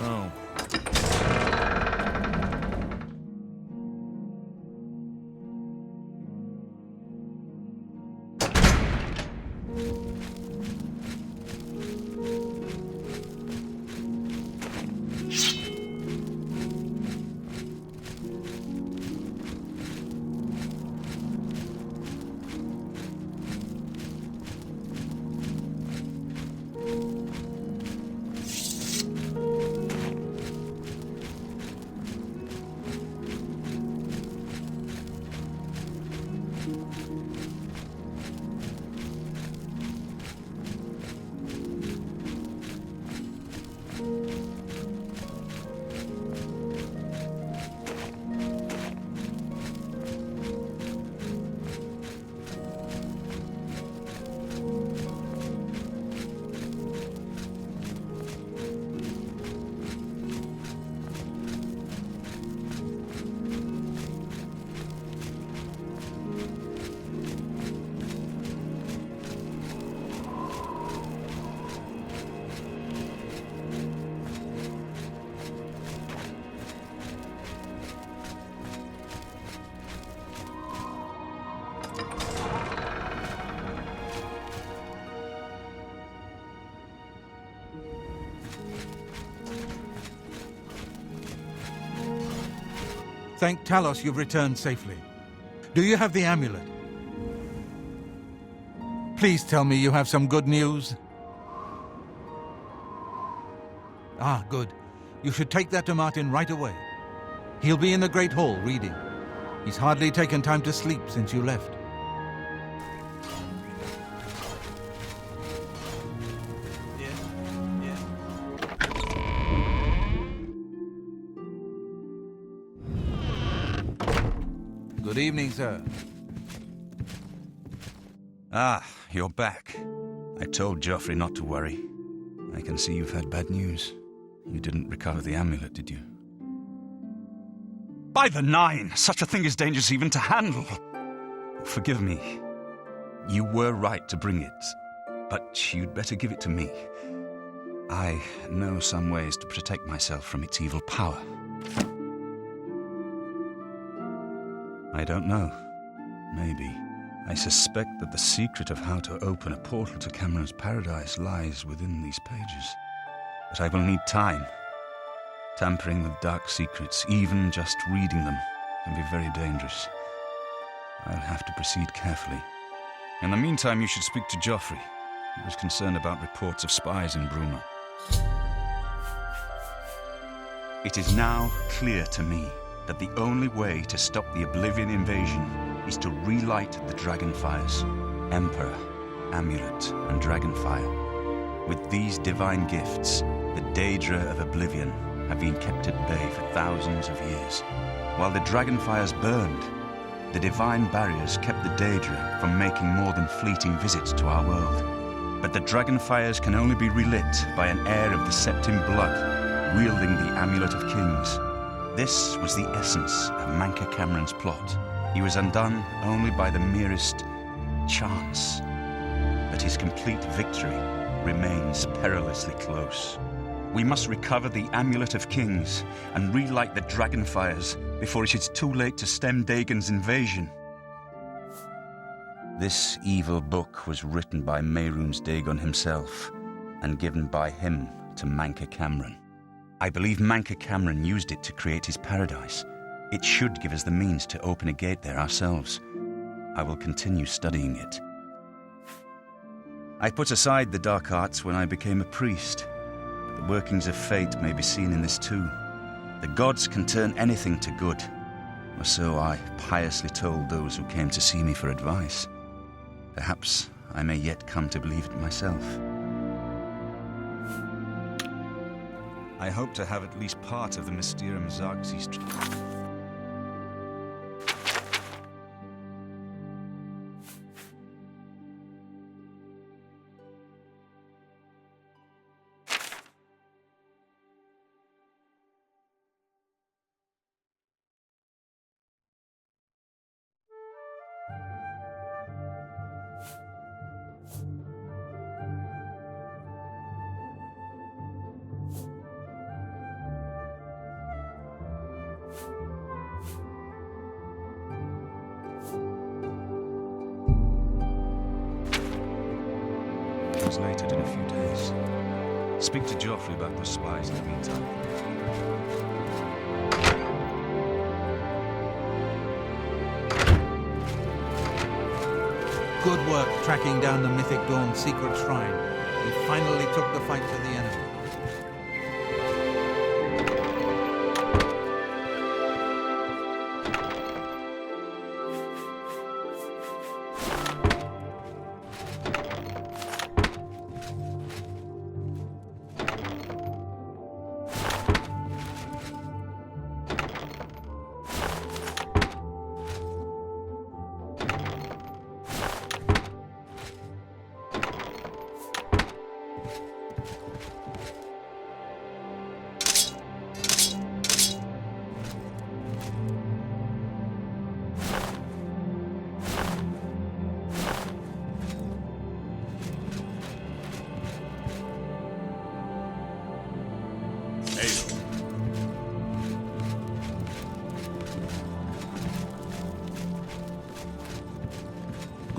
Oh. Thank Talos you've returned safely. Do you have the amulet? Please tell me you have some good news. Ah, good. You should take that to Martin right away. He'll be in the Great Hall reading. He's hardly taken time to sleep since you left. Good evening, sir. Ah, you're back. I told Joffrey not to worry. I can see you've had bad news. You didn't recover the amulet, did you? By the Nine! Such a thing is dangerous even to handle! Forgive me. You were right to bring it, but you'd better give it to me. I know some ways to protect myself from its evil power. I don't know. Maybe. I suspect that the secret of how to open a portal to Cameron's paradise lies within these pages. But I will need time. Tampering with dark secrets, even just reading them, can be very dangerous. I'll have to proceed carefully. In the meantime, you should speak to Joffrey. He was concerned about reports of spies in Bruma. It is now clear to me that the only way to stop the Oblivion invasion is to relight the Dragonfires. Emperor, Amulet, and Dragonfire. With these divine gifts, the Daedra of Oblivion have been kept at bay for thousands of years. While the Dragonfires burned, the divine barriers kept the Daedra from making more than fleeting visits to our world. But the Dragonfires can only be relit by an heir of the Septim blood, wielding the Amulet of Kings. This was the essence of Manca Cameron's plot. He was undone only by the merest chance. But his complete victory remains perilously close. We must recover the Amulet of Kings and relight the Dragonfires before it is too late to stem Dagon's invasion. This evil book was written by Mehrunes Dagon himself and given by him to Manca Cameron. I believe Manca Cameron used it to create his paradise. It should give us the means to open a gate there ourselves. I will continue studying it. I put aside the dark arts when I became a priest. The workings of fate may be seen in this too. The gods can turn anything to good, or so I piously told those who came to see me for advice. Perhaps I may yet come to believe it myself. I hope to have at least part of the Mysterium Xarxes. translated in a few days. Speak to Joffrey about the spies in the meantime. Good work tracking down the Mythic Dawn's secret shrine. We finally took the fight to the enemy.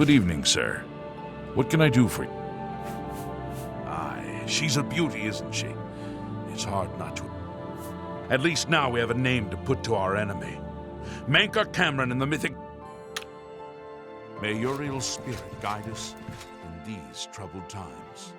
Good evening, sir. What can I do for you? Aye, she's a beauty, isn't she? It's hard not to. At least now we have a name to put to our enemy. Manka Cameron in the mythic... May your ill spirit guide us in these troubled times.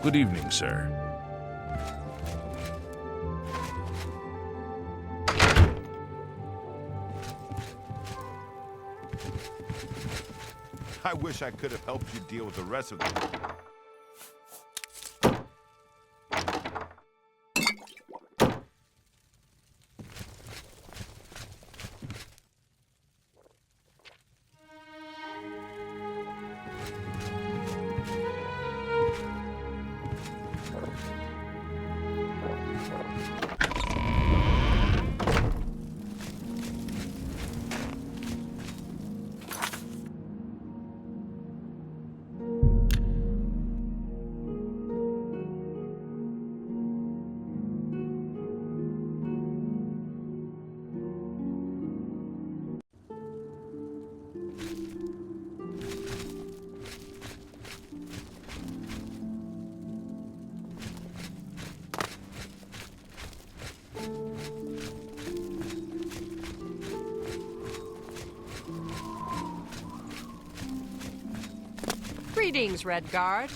Good evening, sir. I wish I could have helped you deal with the rest of them. Greetings, Redguard.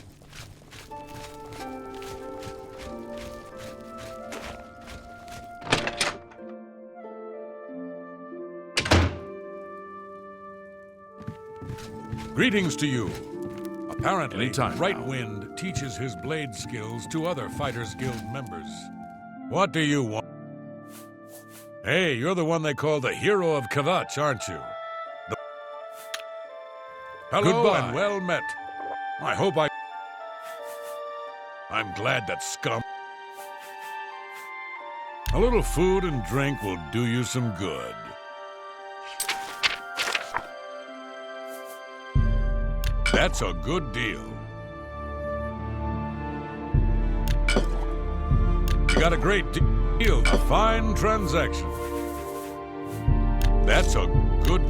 Greetings to you. Apparently, Anytime Right now. Wind teaches his blade skills to other Fighters Guild members. What do you want? Hey, you're the one they call the Hero of Kvatch, aren't you? Hello Goodbye. and well met. I'm glad that scum... A little food and drink will do you some good. That's a good deal. You got a great deal. A fine transaction. That's a good...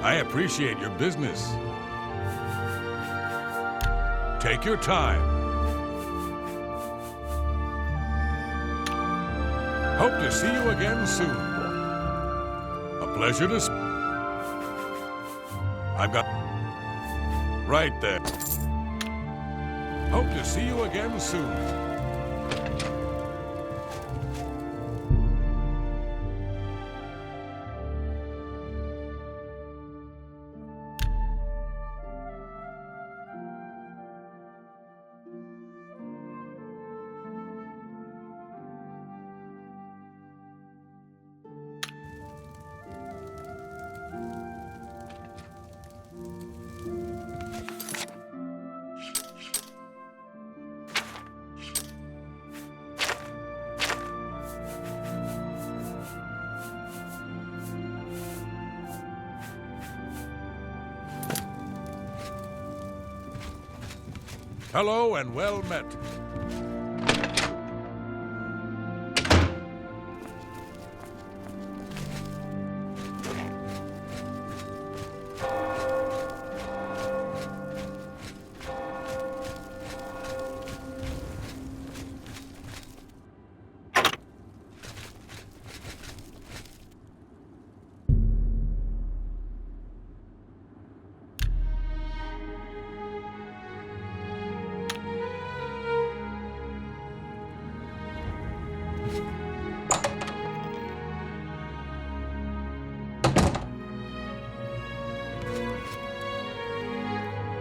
I appreciate your business. Take your time. Hope to see you again soon. A pleasure to... I've got... Right there. Hope to see you again soon. Hello and well met.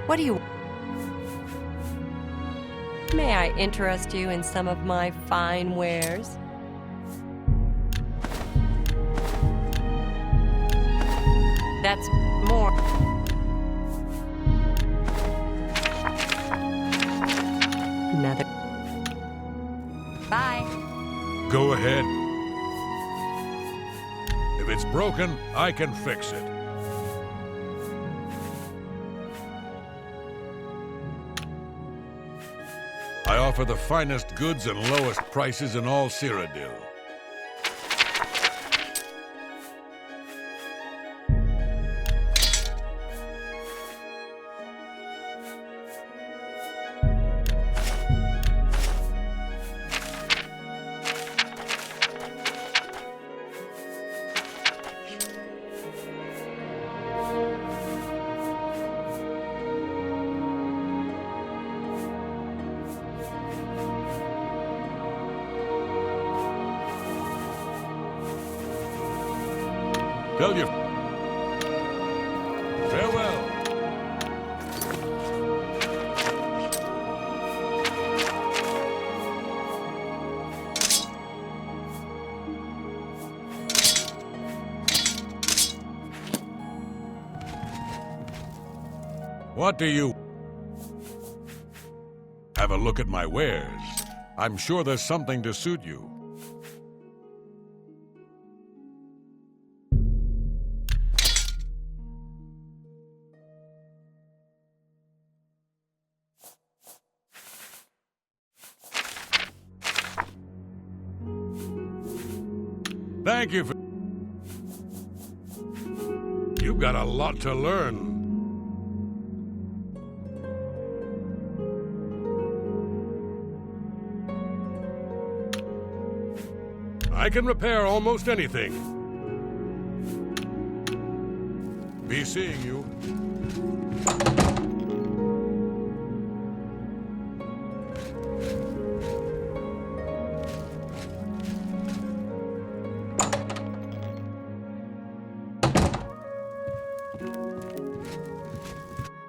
What do you... May I interest you in some of my fine wares? That's more... Another... Bye. Go ahead. If it's broken, I can fix it. I offer the finest goods and lowest prices in all Cyrodiil. Tell you. Farewell. What do you... Have a look at my wares. I'm sure there's something to suit you. Thank you for... You've got a lot to learn. I can repair almost anything. Be seeing you.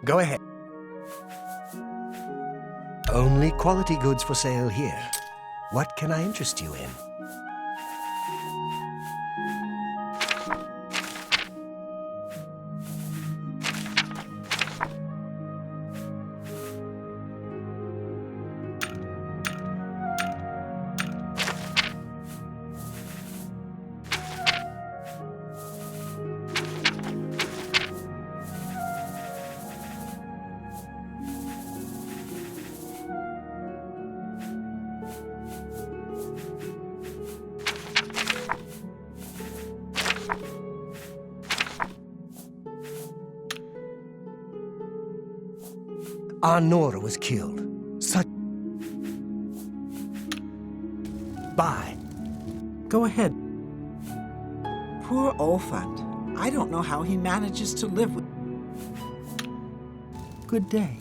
Go ahead. Only quality goods for sale here. What can I interest you in? Our Nora was killed. Such... Bye. Go ahead. Poor Olfant. I don't know how he manages to live with... Good day.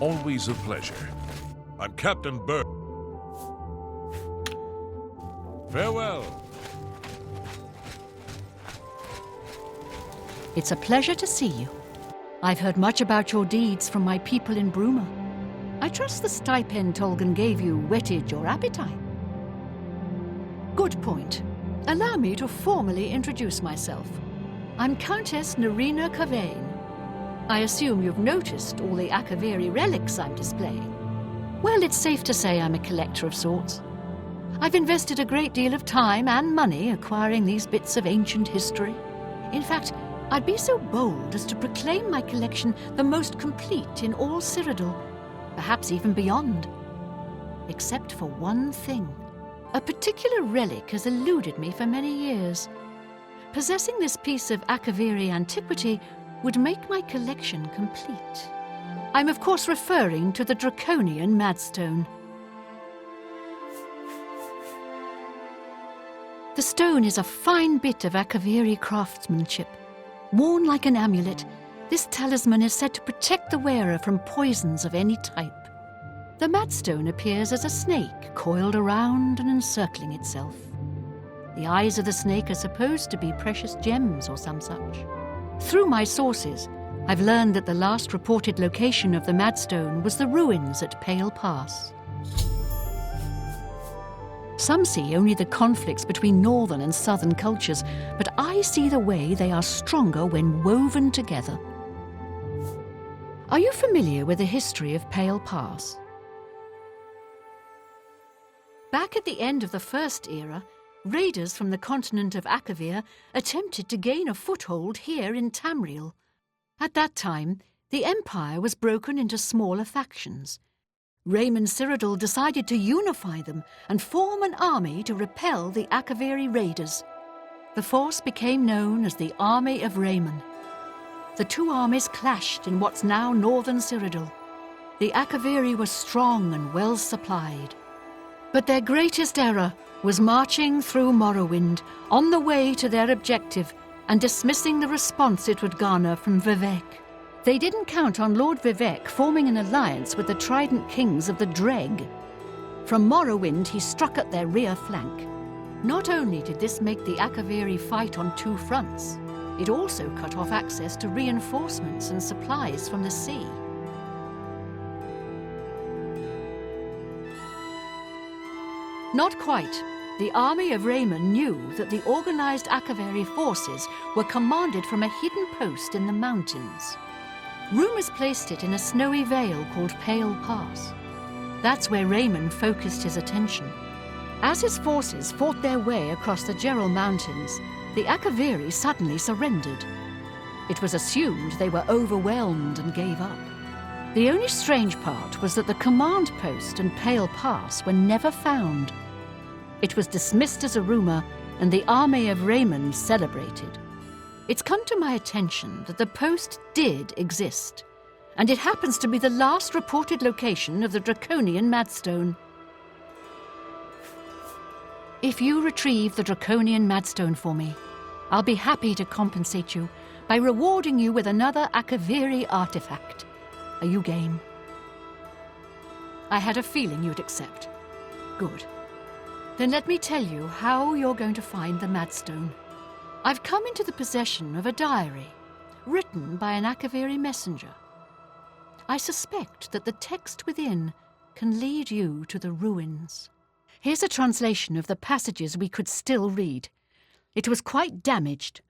Always a pleasure. I'm Captain Bird. Farewell. It's a pleasure to see you. I've heard much about your deeds from my people in Bruma. I trust the stipend Tolgan gave you whetted your appetite. Good point. Allow me to formally introduce myself. I'm Countess Narina Kavain. I assume you've noticed all the Akaviri relics I'm displaying. Well, it's safe to say I'm a collector of sorts. I've invested a great deal of time and money acquiring these bits of ancient history. In fact, I'd be so bold as to proclaim my collection the most complete in all Cyrodiil, perhaps even beyond. Except for one thing. A particular relic has eluded me for many years. Possessing this piece of Akaviri antiquity would make my collection complete. I'm of course referring to the Draconian Madstone. The stone is a fine bit of Akaviri craftsmanship. Worn like an amulet, this talisman is said to protect the wearer from poisons of any type. The Madstone appears as a snake coiled around and encircling itself. The eyes of the snake are supposed to be precious gems or some such. Through my sources, I've learned that the last reported location of the Madstone was the ruins at Pale Pass. Some see only the conflicts between northern and southern cultures, but I see the way they are stronger when woven together. Are you familiar with the history of Pale Pass? Back at the end of the First Era, raiders from the continent of Akavir attempted to gain a foothold here in Tamriel. At that time, the Empire was broken into smaller factions. Raymond Cyrodiil decided to unify them and form an army to repel the Akaviri raiders. The force became known as the Army of Raymond. The two armies clashed in what's now northern Cyrodiil. The Akaviri were strong and well supplied. But their greatest error was marching through Morrowind on the way to their objective and dismissing the response it would garner from Vivek. They didn't count on Lord Vivek forming an alliance with the Trident Kings of the Dreg. From Morrowind, he struck at their rear flank. Not only did this make the Akaviri fight on two fronts, it also cut off access to reinforcements and supplies from the sea. Not quite. The army of Raymond knew that the organized Akaviri forces were commanded from a hidden post in the mountains. Rumors placed it in a snowy vale called Pale Pass. That's where Raymond focused his attention. As his forces fought their way across the Gerald Mountains, the Akaviri suddenly surrendered. It was assumed they were overwhelmed and gave up. The only strange part was that the command post and Pale Pass were never found. It was dismissed as a rumor, and the army of Raymond celebrated. It's come to my attention that the post did exist, and it happens to be the last reported location of the Draconian Madstone. If you retrieve the Draconian Madstone for me, I'll be happy to compensate you by rewarding you with another Akaviri artifact. Are you game? I had a feeling you'd accept. Good. Then let me tell you how you're going to find the Madstone. I've come into the possession of a diary, written by an Akaviri messenger. I suspect that the text within can lead you to the ruins. Here's a translation of the passages we could still read. It was quite damaged.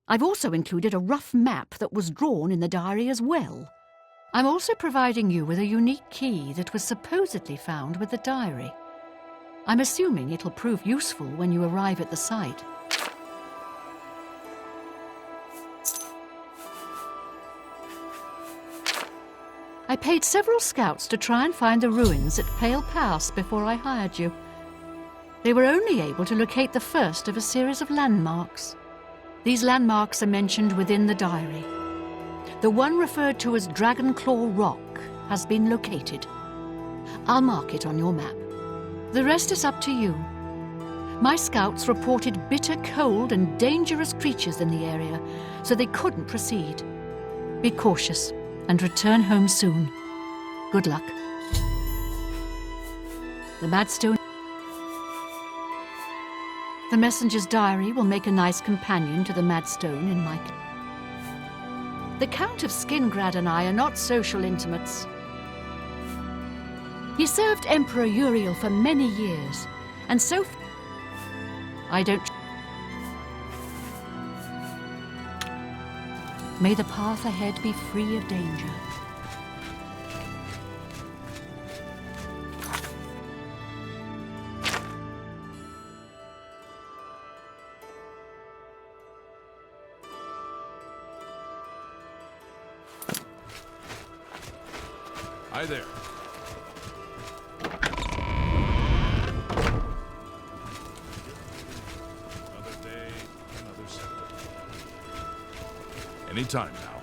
I've also included a rough map that was drawn in the diary as well. I'm also providing you with a unique key that was supposedly found with the diary. I'm assuming it'll prove useful when you arrive at the site. I paid several scouts to try and find the ruins at Pale Pass before I hired you. They were only able to locate the first of a series of landmarks. These landmarks are mentioned within the diary. The one referred to as Dragonclaw Rock has been located. I'll mark it on your map. The rest is up to you. My scouts reported bitter cold and dangerous creatures in the area, so they couldn't proceed. Be cautious and return home soon. Good luck. The Madstone. The messenger's diary will make a nice companion to the Madstone in my... The Count of Skingrad and I are not social intimates. He served Emperor Uriel for many years, and so... I don't... May the path ahead be free of danger. Hi there. Another day, another sector. Anytime now.